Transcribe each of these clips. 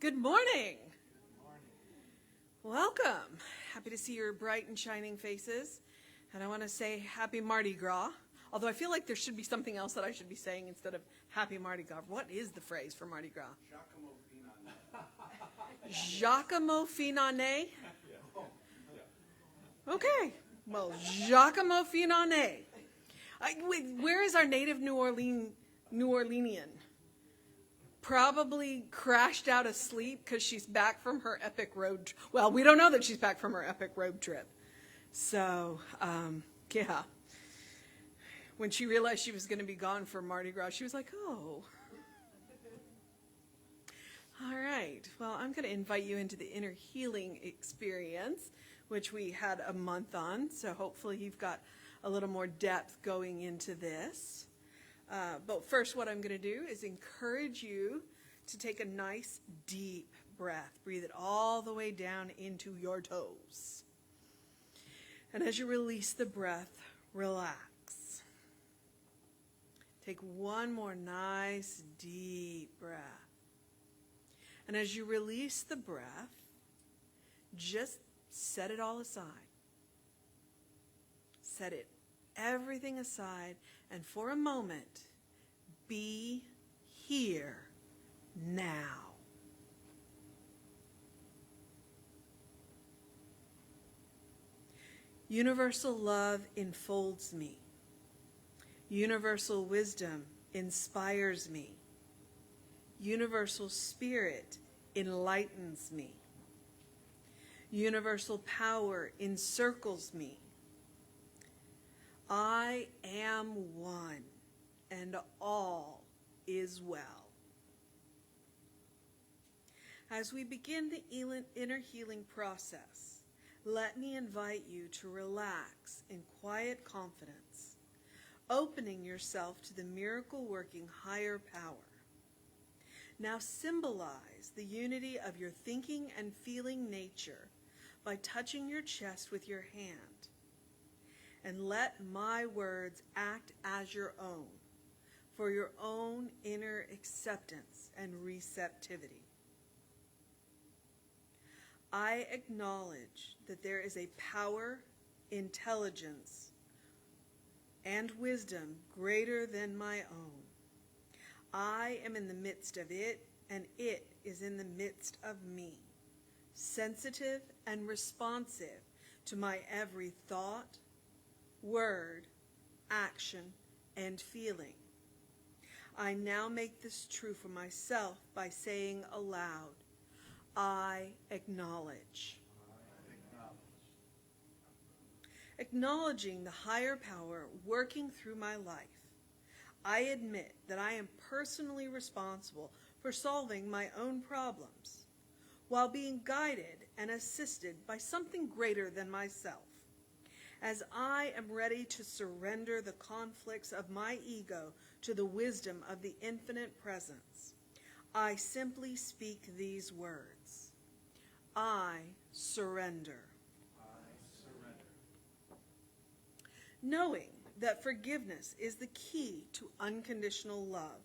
Good morning. Welcome. Happy to see your bright and shining faces. And I want to say happy Mardi Gras. Although I feel like there should be something else that I should be saying instead of happy Mardi Gras. What is the phrase for Mardi Gras? Giacomo Finane. Okay. Well, Giacomo Finane. Where is our native New Orleanian? Probably crashed out asleep because she's back from her epic road. Well, we don't know that she's back from her epic road trip. So, yeah. When she realized she was going to be gone for Mardi Gras, she was like, oh. All right. Well, I'm going to invite you into the inner healing experience, which we had a month on. So hopefully you've got a little more depth going into this. But first, what I'm going to do is encourage you to take a nice, deep breath. Breathe it all the way down into your toes. And as you release the breath, relax. Take one more nice, deep breath. And as you release the breath, just set it all aside. Set it everything aside, and for a moment, be here now. Universal love enfolds me. Universal wisdom inspires me. Universal spirit enlightens me. Universal power encircles me. I am one, and all is well. As we begin the inner healing process, let me invite you to relax in quiet confidence, opening yourself to the miracle-working higher power. Now symbolize the unity of your thinking and feeling nature by touching your chest with your hand. And let my words act as your own, for your own inner acceptance and receptivity. I acknowledge that there is a power, intelligence, and wisdom greater than my own. I am in the midst of it, and it is in the midst of me, sensitive and responsive to my every thought, word, action, and feeling. I now make this true for myself by saying aloud, I acknowledge. Acknowledging the higher power working through my life, I admit that I am personally responsible for solving my own problems, while being guided and assisted by something greater than myself. As I am ready to surrender the conflicts of my ego to the wisdom of the infinite presence, I simply speak these words. I surrender. I surrender. Knowing that forgiveness is the key to unconditional love,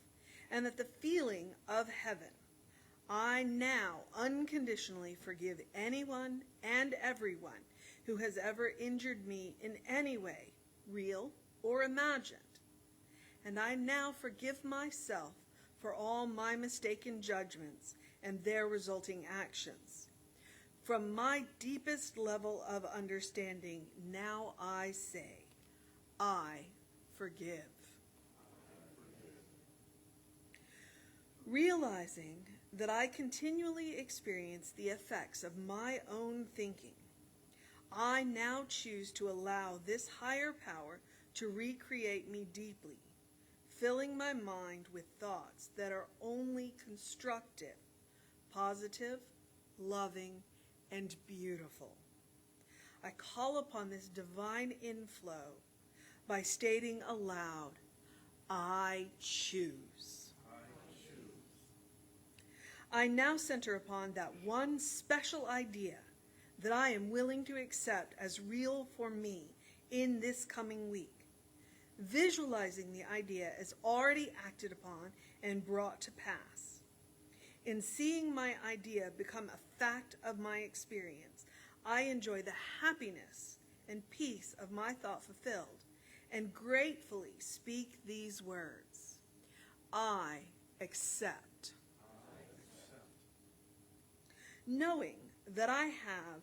and that the feeling of heaven, I now unconditionally forgive anyone and everyone who has ever injured me in any way, real or imagined. And I now forgive myself for all my mistaken judgments and their resulting actions. From my deepest level of understanding, now I say, I forgive. Realizing that I continually experience the effects of my own thinking, I now choose to allow this higher power to recreate me deeply, filling my mind with thoughts that are only constructive, positive, loving, and beautiful. I call upon this divine inflow by stating aloud, I choose. I now center upon that one special idea that I am willing to accept as real for me in this coming week, visualizing the idea as already acted upon and brought to pass. In seeing my idea become a fact of my experience, I enjoy the happiness and peace of my thought fulfilled, and gratefully speak these words: I accept. Knowing that I have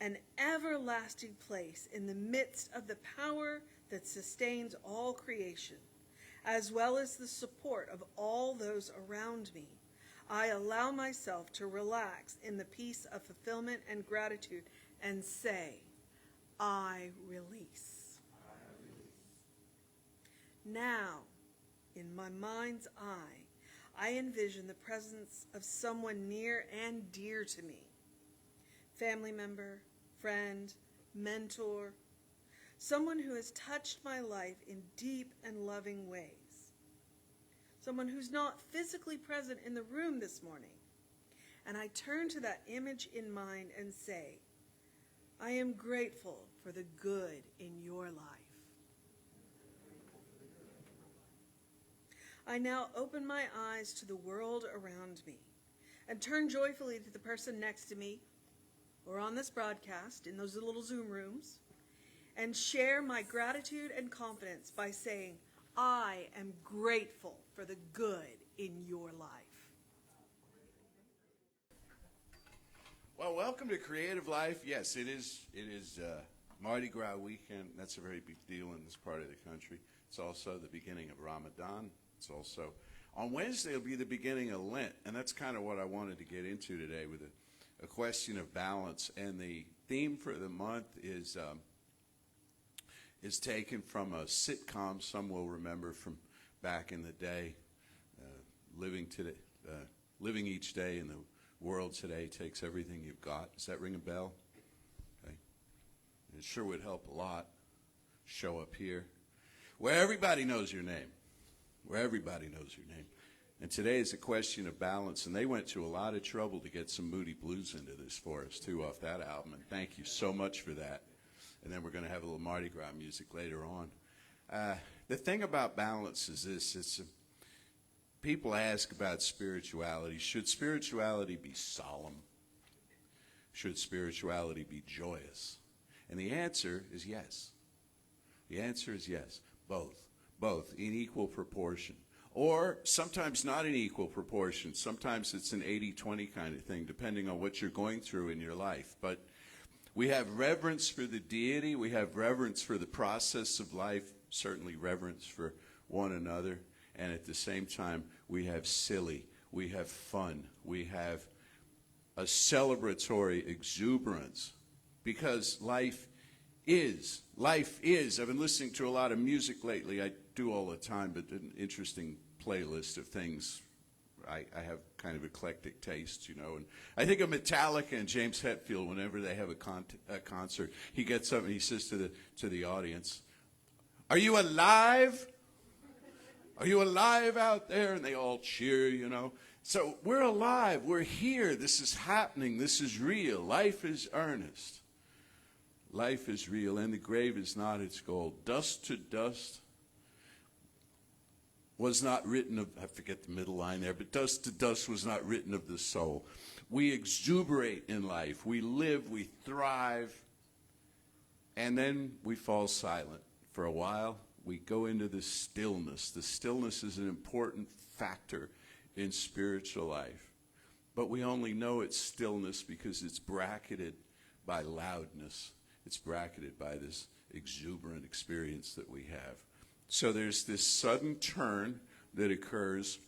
an everlasting place in the midst of the power that sustains all creation, as well as the support of all those around me, I allow myself to relax in the peace of fulfillment and gratitude and say, I release. Now, in my mind's eye, I envision the presence of someone near and dear to me. Family member, friend, mentor, someone who has touched my life in deep and loving ways. Someone who's not physically present in the room this morning. And I turn to that image in mind and say, I am grateful for the good in your life. I now open my eyes to the world around me and turn joyfully to the person next to me or on this broadcast in those little Zoom rooms and share my gratitude and confidence by saying, I am grateful for the good in your life. Well, welcome to Creative Life. Yes, it is Mardi Gras weekend. That's a very big deal in this part of the country. It's also the beginning of Ramadan. It's also, on Wednesday, it'll be the beginning of Lent, and that's kind of what I wanted to get into today with a question of balance. And the theme for the month is taken from a sitcom some will remember from back in the day. Living each day in the world today takes everything you've got. Does that ring a bell? Okay. It sure would help a lot. Show up here where everybody knows your name. Where everybody knows your name. And today is a question of balance, and they went to a lot of trouble to get some Moody Blues into this for us, too, off that album, and thank you so much for that. And then we're going to have a little Mardi Gras music later on. The thing about balance is this. People ask about spirituality. Should spirituality be solemn? Should spirituality be joyous? And the answer is yes. The answer is yes, both. Both in equal proportion, or sometimes not in equal proportion. Sometimes it's an 80-20 kind of thing, depending on what you're going through in your life. But we have reverence for the deity. We have reverence for the process of life, certainly reverence for one another. And at the same time, we have silly, we have fun, we have a celebratory exuberance, because life is. I've been listening to a lot of music lately. I do all the time, but an interesting playlist of things. I have kind of eclectic tastes, and I think of Metallica and James Hetfield whenever they have a concert. He gets up and he says to the audience, "Are you alive? Are you alive out there?" And they all cheer, So we're alive. We're here. This is happening. This is real. Life is earnest. Life is real, and the grave is not its goal. Dust to dust was not written of, I forget the middle line there, but dust to dust was not written of the soul. We exuberate in life. We live, we thrive, and then we fall silent. For a while, we go into the stillness. The stillness is an important factor in spiritual life. But we only know it's stillness because it's bracketed by loudness. It's bracketed by this exuberant experience that we have. So there's this sudden turn that occurs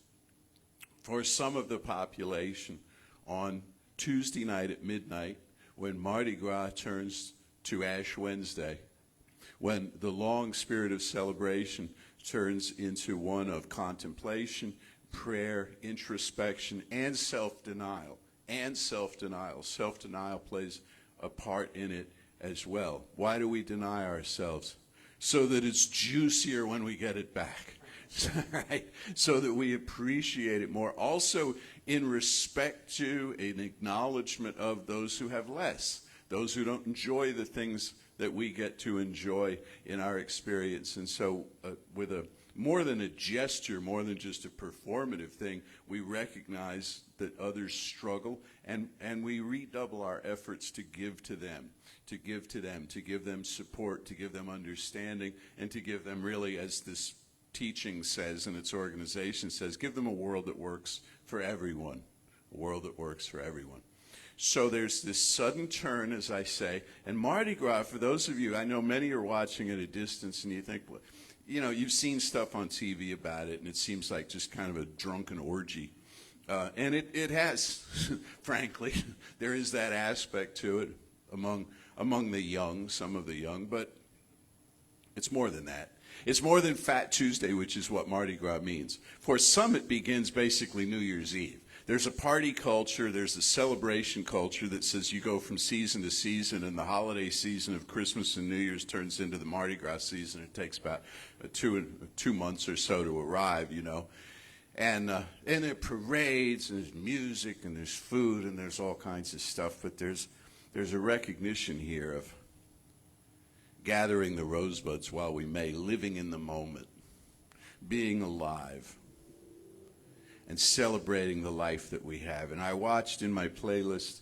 for some of the population on Tuesday night at midnight when Mardi Gras turns to Ash Wednesday, when the long spirit of celebration turns into one of contemplation, prayer, introspection, and self-denial. Self-denial plays a part in it as well. Why do we deny ourselves? So that it's juicier when we get it back. Right? So that we appreciate it more. Also in respect to an acknowledgement of those who have less. Those who don't enjoy the things that we get to enjoy in our experience. And so with a more than a gesture, more than just a performative thing. We recognize that others struggle, and we redouble our efforts to give to them, to give them support, to give them understanding, and to give them, really, as this teaching says and its organization says, give them a world that works for everyone, a world that works for everyone. So there's this sudden turn, as I say, and Mardi Gras, for those of you, I know many are watching at a distance, and you think, well, you know, you've seen stuff on TV about it, and it seems like just kind of a drunken orgy. And it has, frankly. There is that aspect to it among the young, some of the young, but it's more than that. It's more than Fat Tuesday, which is what Mardi Gras means. For some, it begins basically New Year's Eve. There's a party culture, there's a celebration culture that says you go from season to season, and the holiday season of Christmas and New Year's turns into the Mardi Gras season. It takes about 2 months or so to arrive, you know. And there are parades, and there's music, and there's food, and there's all kinds of stuff, but there's a recognition here of gathering the rosebuds while we may, living in the moment, being alive, and celebrating the life that we have. And I watched in my playlist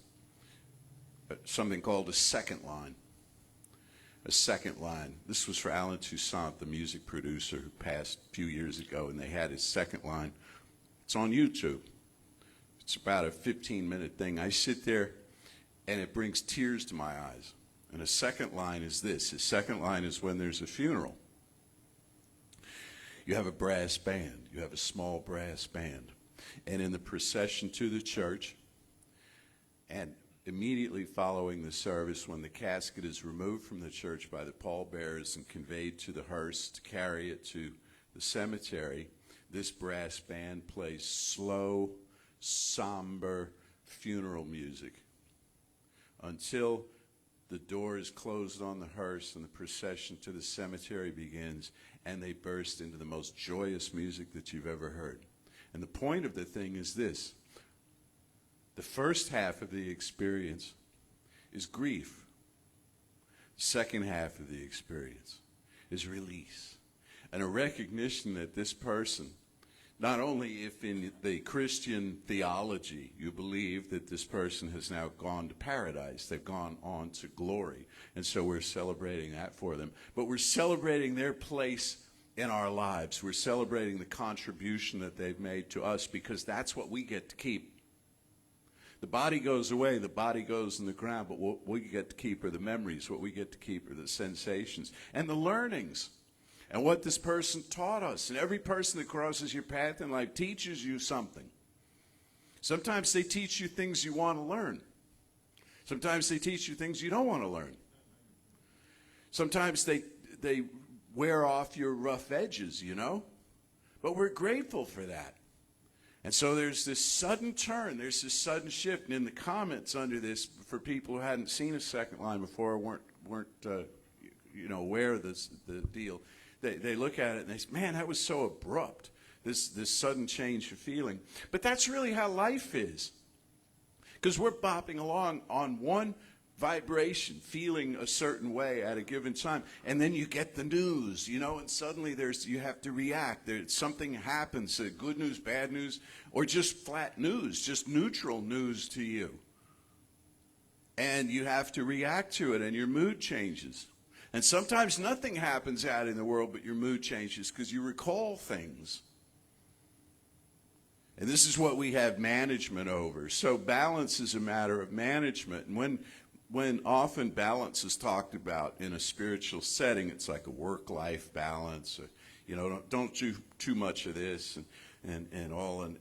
something called a second line. A second line. This was for Alan Toussaint, the music producer who passed a few years ago, and they had his second line. It's on YouTube. It's about a 15-minute thing. I sit there, and it brings tears to my eyes. And a second line is this. His second line is when there's a funeral. You have a brass band. You have a small brass band. And in the procession to the church, and immediately following the service, when the casket is removed from the church by the pallbearers and conveyed to the hearse to carry it to the cemetery, this brass band plays slow, somber funeral music until the door is closed on the hearse and the procession to the cemetery begins, and they burst into the most joyous music that you've ever heard. And the point of the thing is this. The first half of the experience is grief. The second half of the experience is release. And a recognition that this person, not only if in the Christian theology you believe that this person has now gone to paradise, they've gone on to glory, and so we're celebrating that for them, but we're celebrating their place in our lives. We're celebrating the contribution that they've made to us, because that's what we get to keep. The body goes away, the body goes in the ground, but what we get to keep are the memories. What we get to keep are the sensations and the learnings and what this person taught us. And every person that crosses your path in life teaches you something. Sometimes they teach you things you want to learn. Sometimes they teach you things you don't want to learn. Sometimes they wear off your rough edges, you know. But we're grateful for that. And so there's this sudden turn, there's this sudden shift. And in the comments under this, for people who hadn't seen a second line before, weren't aware of the deal, they look at it and they say, man, that was so abrupt, this sudden change of feeling. But that's really how life is. Because we're bopping along on one vibration, feeling a certain way at a given time, and then you get the news, you know, and suddenly you have to react. Something happens, good news, bad news, or just flat news, just neutral news to you. And you have to react to it, and your mood changes. And sometimes nothing happens out in the world, but your mood changes because you recall things. And this is what we have management over. So balance is a matter of management. And when often balance is talked about in a spiritual setting, it's like a work-life balance. Or, don't do too much of this and all. And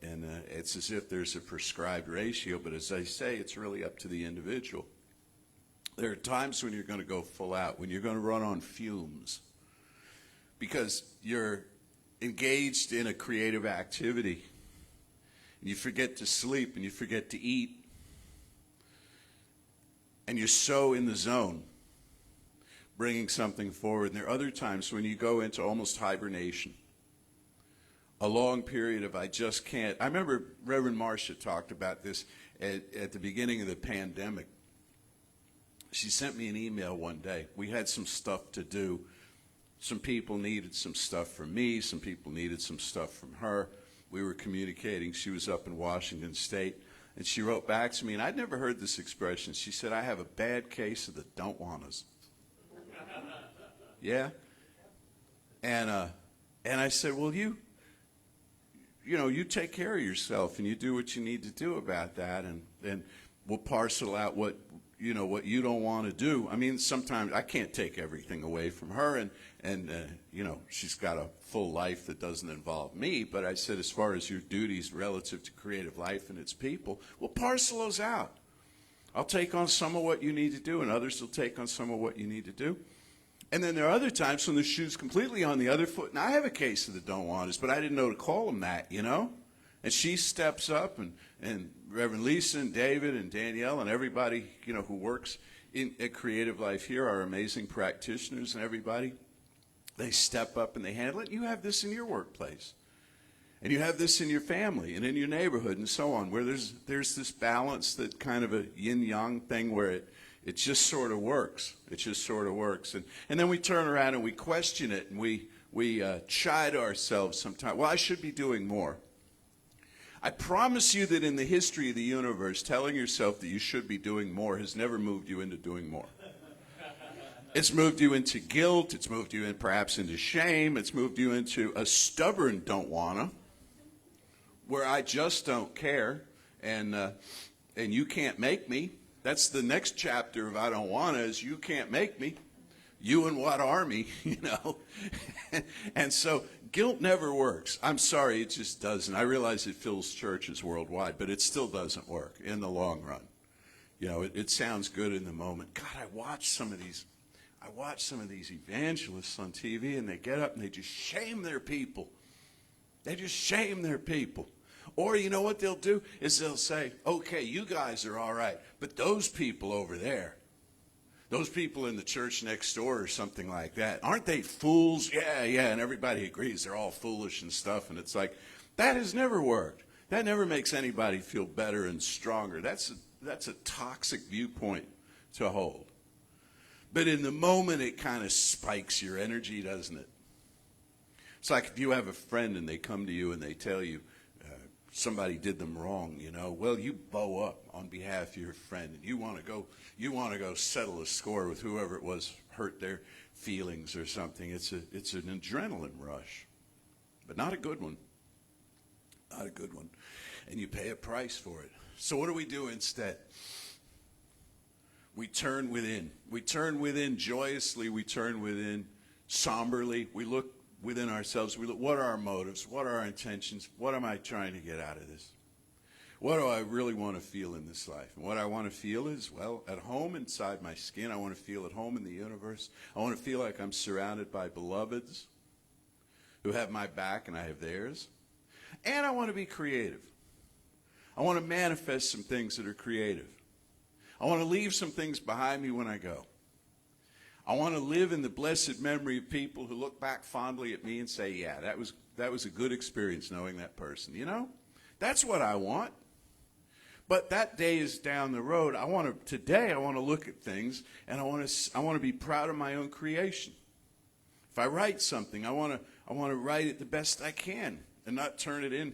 it's as if there's a prescribed ratio. But as I say, it's really up to the individual. There are times when you're going to go full out, when you're going to run on fumes, because you're engaged in a creative activity. And you forget to sleep and you forget to eat. And you're so in the zone, bringing something forward. And there are other times when you go into almost hibernation. A long period of I just can't. I remember Reverend Marcia talked about this at the beginning of the pandemic. She sent me an email one day. We had some stuff to do, Some people needed some stuff from me. Some people needed some stuff from her. We were communicating. She was up in Washington State, and she wrote back to me, and I'd never heard this expression. She said, I have a bad case of the don't want-us. Yeah? And I said, well, you take care of yourself, and you do what you need to do about that, and we'll parcel out what you don't want to do. I mean, sometimes I can't take everything away from her, and she's got a full life that doesn't involve me. But I said, as far as your duties relative to creative life and its people, we'll parcel those out. I'll take on some of what you need to do, and others will take on some of what you need to do. And then there are other times when the shoe's completely on the other foot, and I have a case of the don't want us, but I didn't know to call them that, And she steps up, and Reverend Lisa and David and Danielle and everybody, who works at Creative Life here, our amazing practitioners and everybody, they step up and they handle it. You have this in your workplace. And you have this in your family and in your neighborhood and so on, where there's this balance, that kind of a yin-yang thing where it just sort of works. It just sort of works. And then we turn around and we question it, and we chide ourselves sometimes. Well, I should be doing more. I promise you that in the history of the universe, telling yourself that you should be doing more has never moved you into doing more. It's moved you into guilt. It's moved you perhaps into shame. It's moved you into a stubborn don't wanna, where I just don't care, and you can't make me. That's the next chapter of I don't wanna, is you can't make me. You and what army, And so guilt never works. I'm sorry, it just doesn't. I realize it fills churches worldwide, but it still doesn't work in the long run. It sounds good in the moment. God, I watch some of these evangelists on TV, and they get up and they just shame their people. They just shame their people. Or you know what they'll do is they'll say, okay, you guys are all right, but those people over there, those people in the church next door or something like that, aren't they fools? Yeah, and everybody agrees they're all foolish and stuff. And it's like, that has never worked. That never makes anybody feel better and stronger. That's a toxic viewpoint to hold. But in the moment, it kind of spikes your energy, doesn't it? It's like if you have a friend and they come to you and they tell you somebody did them wrong, well, you bow up on behalf of your friend, and you want to go settle a score with whoever it was hurt their feelings or something. It's an adrenaline rush, but not a good one. Not a good one. And you pay a price for it. So what do we do instead? We turn within. We turn within joyously. We turn within somberly. We look within ourselves. We look, what are our motives? What are our intentions? What am I trying to get out of this? What do I really want to feel in this life? And what I want to feel is, well, at home inside my skin. I want to feel at home in the universe. I want to feel like I'm surrounded by beloveds who have my back and I have theirs. And I want to be creative. I want to manifest some things that are creative. I want to leave some things behind me when I go. I want to live in the blessed memory of people who look back fondly at me and say, yeah, that was a good experience knowing that person. That's what I want. But that day is down the road. Today I want to look at things, and I want to be proud of my own creation. If I write something, I want to write it the best I can and not turn it in,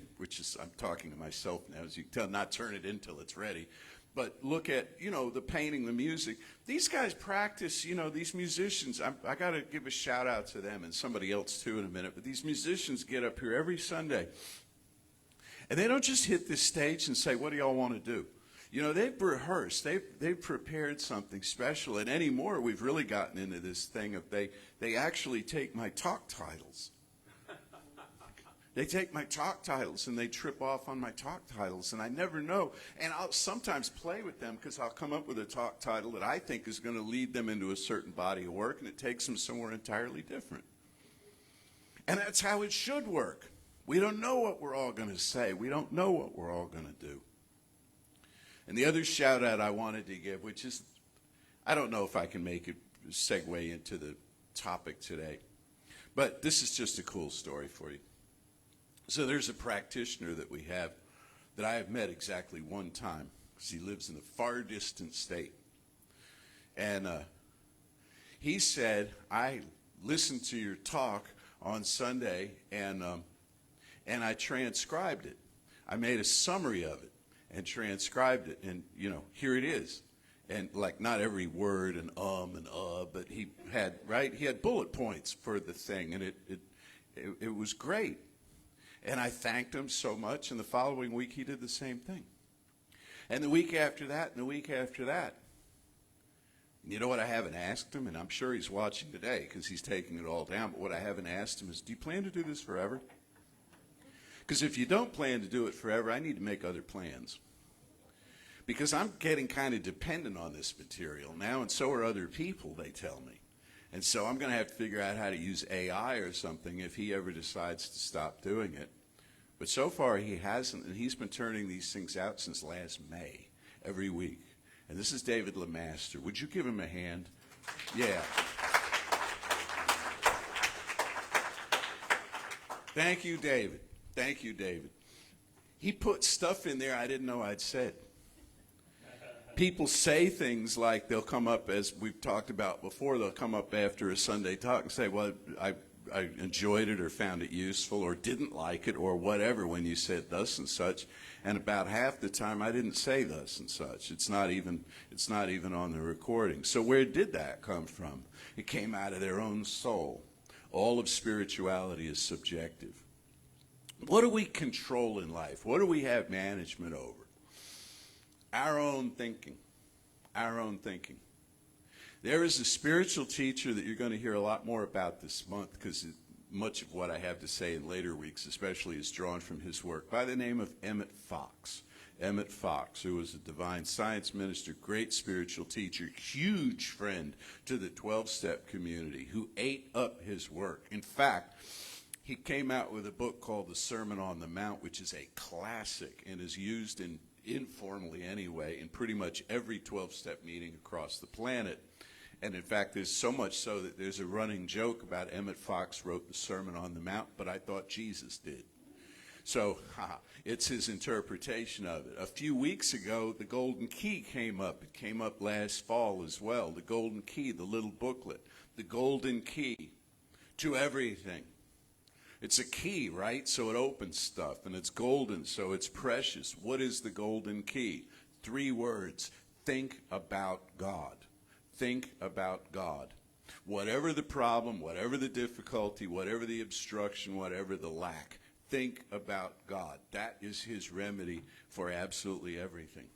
I'm talking to myself now, as you can tell, not turn it in till it's ready. But look at, the painting, the music. These guys practice, these musicians. I got to give a shout out to them and somebody else too in a minute. But these musicians get up here every Sunday. And they don't just hit this stage and say, what do y'all want to do? They've rehearsed. They've prepared something special. And anymore, we've really gotten into this thing of they actually take my talk titles. They take my talk titles and they trip off on my talk titles, and I never know. And I'll sometimes play with them because I'll come up with a talk title that I think is going to lead them into a certain body of work, and it takes them somewhere entirely different. And that's how it should work. We don't know what we're all going to say. We don't know what we're all going to do. And the other shout out I wanted to give, which is, I don't know if I can make it segue into the topic today, but this is just a cool story for you. So there's a practitioner that we have that I have met exactly one time, because he lives in a far distant state. And he said, I listened to your talk on Sunday, and I transcribed it. I made a summary of it and transcribed it, and here it is. And like not every word and but he had bullet points for the thing, and it was great. And I thanked him so much, and the following week he did the same thing. And the week after that, and the week after that. You know what I haven't asked him, and I'm sure he's watching today because he's taking it all down, but what I haven't asked him is, do you plan to do this forever? Because if you don't plan to do it forever, I need to make other plans. Because I'm getting kind of dependent on this material now, and so are other people, they tell me. And so I'm going to have to figure out how to use AI or something if he ever decides to stop doing it. But so far he hasn't, and he's been turning these things out since last May, every week. And this is David LeMaster. Would you give him a hand? Yeah. Thank you, David. Thank you, David. He put stuff in there I didn't know I'd said. People say things like they'll come up, as we've talked about before, they'll come up after a Sunday talk and say, well, I enjoyed it or found it useful or didn't like it or whatever when you said thus and such. And about half the time I didn't say thus and such. It's not even on the recording. So where did that come from? It came out of their own soul. All of spirituality is subjective. What do we control in life? What do we have management over? Our own thinking. Our own thinking. There is a spiritual teacher that you're going to hear a lot more about this month, because much of what I have to say in later weeks especially is drawn from his work, by the name of Emmet Fox. Emmet Fox, who was a divine science minister, great spiritual teacher, huge friend to the 12-step community, who ate up his work. In fact, he came out with a book called The Sermon on the Mount, which is a classic and is used informally anyway in pretty much every 12-step meeting across the planet. And in fact, there's so much so that there's a running joke about Emmet Fox wrote the Sermon on the Mount, but I thought Jesus did. So it's his interpretation of it. A few weeks ago, the Golden Key came up. It came up last fall as well. The Golden Key, the little booklet. The Golden Key to everything. It's a key, right? So it opens stuff, and it's golden, so it's precious. What is the Golden Key? 3 words. Think about God. Think about God. Whatever the problem, whatever the difficulty, whatever the obstruction, whatever the lack, think about God. That is his remedy for absolutely everything.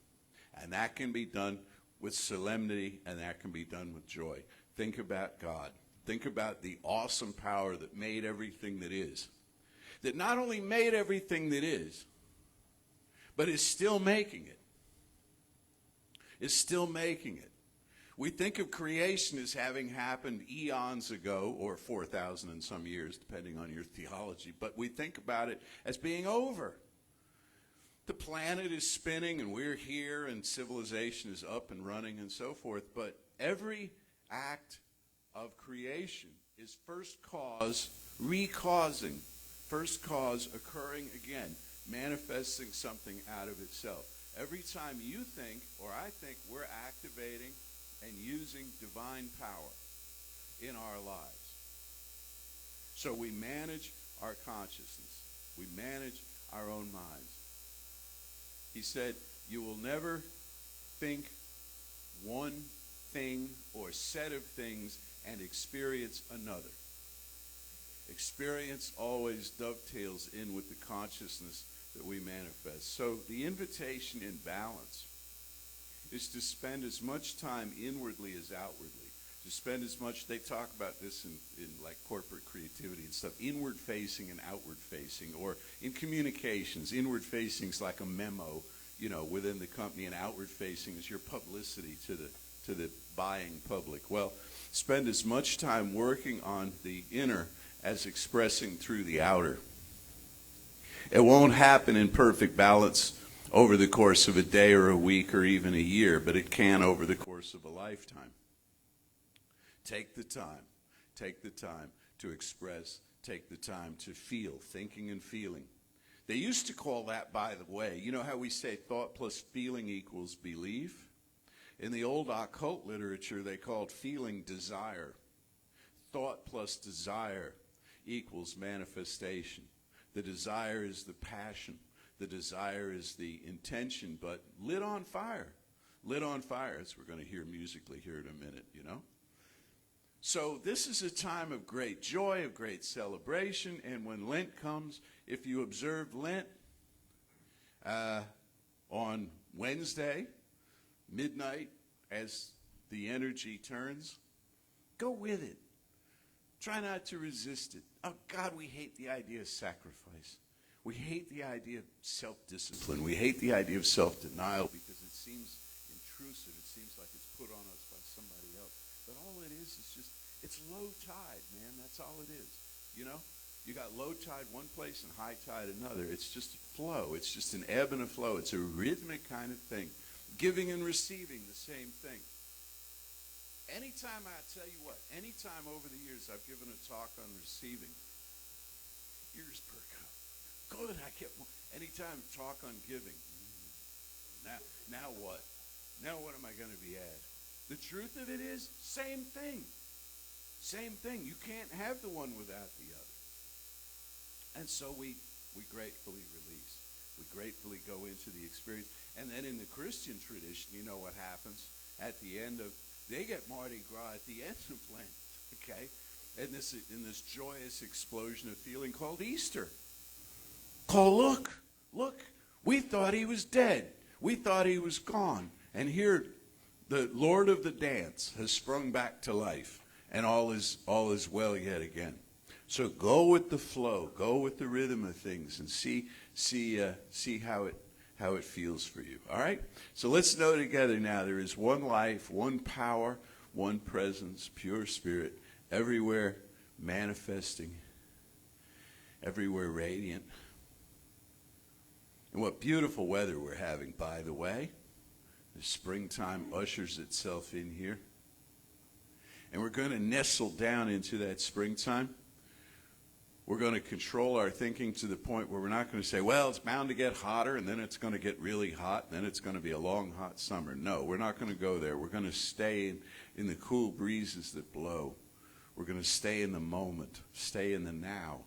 And that can be done with solemnity, and that can be done with joy. Think about God. Think about the awesome power that made everything that is. That not only made everything that is, but is still making it. Is still making it. We think of creation as having happened eons ago, or 4,000 and some years, depending on your theology, but we think about it as being over. The planet is spinning, and we're here, and civilization is up and running, and so forth, but every act of creation is first cause recausing, first cause occurring again, manifesting something out of itself. Every time you think, or I think, we're activating and using divine power in our lives. So we manage our consciousness. We manage our own minds. He said, you will never think one thing or set of things and experience another. Experience always dovetails in with the consciousness that we manifest. So the invitation in balance is to spend as much time inwardly as outwardly. To spend as much, they talk about this in like corporate creativity and stuff, inward facing and outward facing, or in communications, inward facing is like a memo, within the company, and outward facing is your publicity to the buying public. Well, spend as much time working on the inner as expressing through the outer. It won't happen in perfect balance over the course of a day or a week or even a year, but it can over the course of a lifetime. Take the time to express, take the time to feel, thinking and feeling. They used to call that, by the way, you know how we say thought plus feeling equals belief? In the old occult literature, they called feeling desire. thought plus desire equals manifestation. The desire is the passion. The desire is the intention, but lit on fire. Lit on fire, as we're going to hear musically here in a minute, you know. So this is a time of great joy, of great celebration, and when Lent comes, if you observe Lent on Wednesday, midnight, as the energy turns, go with it. Try not to resist it. Oh, God, we hate the idea of sacrifice. We hate the idea of self-discipline. We hate the idea of self-denial because it seems intrusive. It seems like it's put on us by somebody else. But all it is just, it's low tide, man. That's all it is. You know? You got low tide one place and high tide another. It's just a flow. It's just an ebb and a flow. It's a rhythmic kind of thing. Giving and receiving, the same thing. Anytime, I tell you what, anytime over the years I've given a talk on receiving, ears perk up. Good, I get more. Anytime talk on giving. Now what? Now what am I going to be at? The truth of it is, same thing. Same thing. You can't have the one without the other. And so we gratefully release. We gratefully go into the experience. And then in the Christian tradition, you know what happens? At the end of, they get Mardi Gras at the end of Lent, okay? And in this joyous explosion of feeling called Easter. Look, we thought he was dead. We thought he was gone. And here, the Lord of the dance has sprung back to life. And all is well yet again. So go with the flow, go with the rhythm of things, and see how it feels for you. All right? So let's know together now. There is one life, one power, one presence, pure spirit, everywhere manifesting, everywhere radiant. And what beautiful weather we're having, by the way. The springtime ushers itself in here. And we're going to nestle down into that springtime. We're going to control our thinking to the point where we're not going to say, well, it's bound to get hotter, and then it's going to get really hot, and then it's going to be a long, hot summer. No, we're not going to go there. We're going to stay in the cool breezes that blow. We're going to stay in the moment, stay in the now.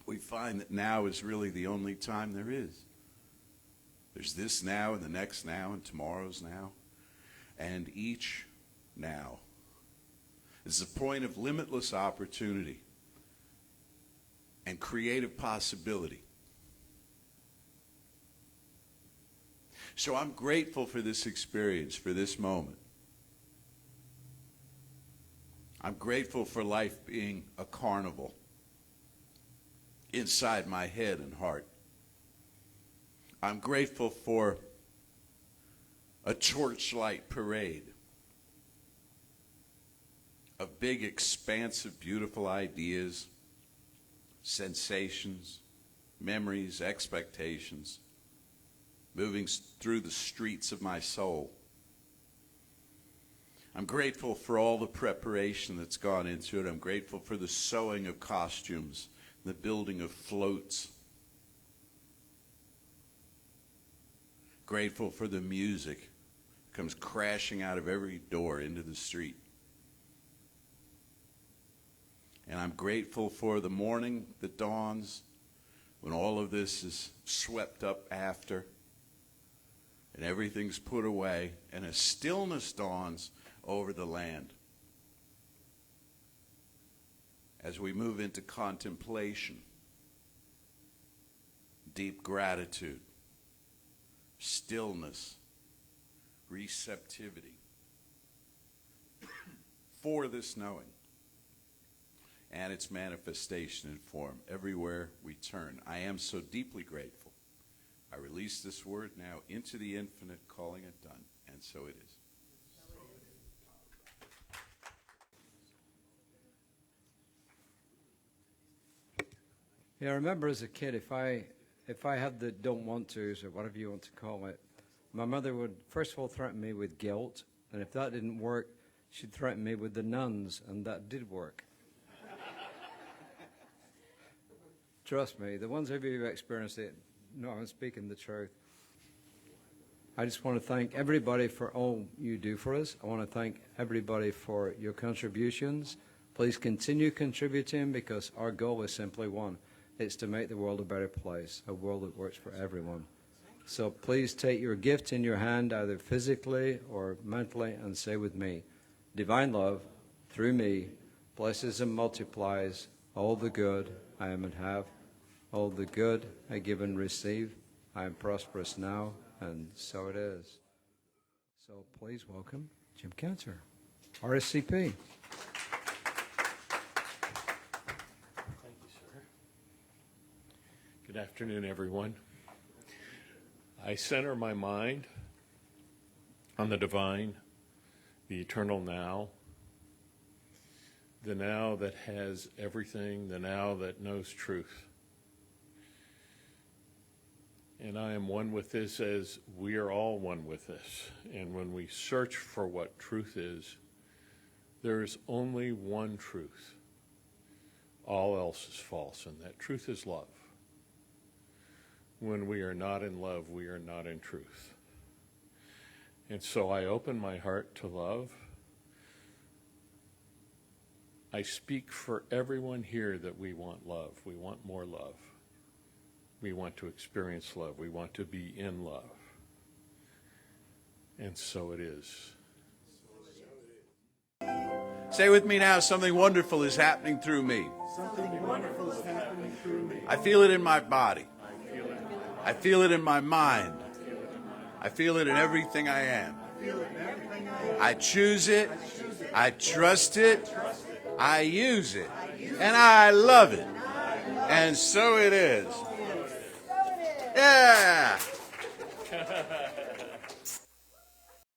We find that now is really the only time there is. There's this now, and the next now, and tomorrow's now, and each now is the point of limitless opportunity and creative possibility. So I'm grateful for this experience, for this moment. I'm grateful for life being a carnival inside my head and heart. I'm grateful for a torchlight parade of big, expansive, beautiful ideas, sensations, memories, expectations, moving through the streets of my soul. I'm grateful for all the preparation that's gone into it. I'm grateful for the sewing of costumes, the building of floats. Grateful for the music that comes crashing out of every door into the street. And I'm grateful for the morning that dawns when all of this is swept up after and everything's put away and a stillness dawns over the land. As we move into contemplation, deep gratitude, stillness, receptivity for this knowing and its manifestation in form everywhere we turn. I am so deeply grateful. I release this word now into the infinite, calling it done, and so it is. Yeah, I remember as a kid, if I had the don't want tos or whatever you want to call it, my mother would first of all threaten me with guilt, and if that didn't work, she'd threaten me with the nuns, and that did work. Trust me, the ones of you who experienced it know I'm speaking the truth. I just want to thank everybody for all you do for us. I want to thank everybody for your contributions, Please continue contributing because our goal is simply one. It's to make the world a better place, a world that works for everyone. So please take your gift in your hand, either physically or mentally, and say with me, divine love, through me, blesses and multiplies all the good I am and have, all the good I give and receive. I am prosperous now, and so it is. So please welcome Jim Canter, RSCP. Thank you, sir. Good afternoon, everyone. I center my mind on the divine, the eternal now, the now that has everything, the now that knows truth. And I am one with this as we are all one with this. And when we search for what truth is, there is only one truth. All else is false, and that truth is love. When we are not in love, we are not in truth. And so I open my heart to love. I speak for everyone here that we want love. We want more love. We want to experience love. We want to be in love. And so it is. Say with me now, something wonderful is happening through me. Something wonderful is happening through me. I feel it in my body. I feel it in my mind. I feel it in everything I am. I choose it. I trust it. I use it. And I love it. And so it is. Yeah.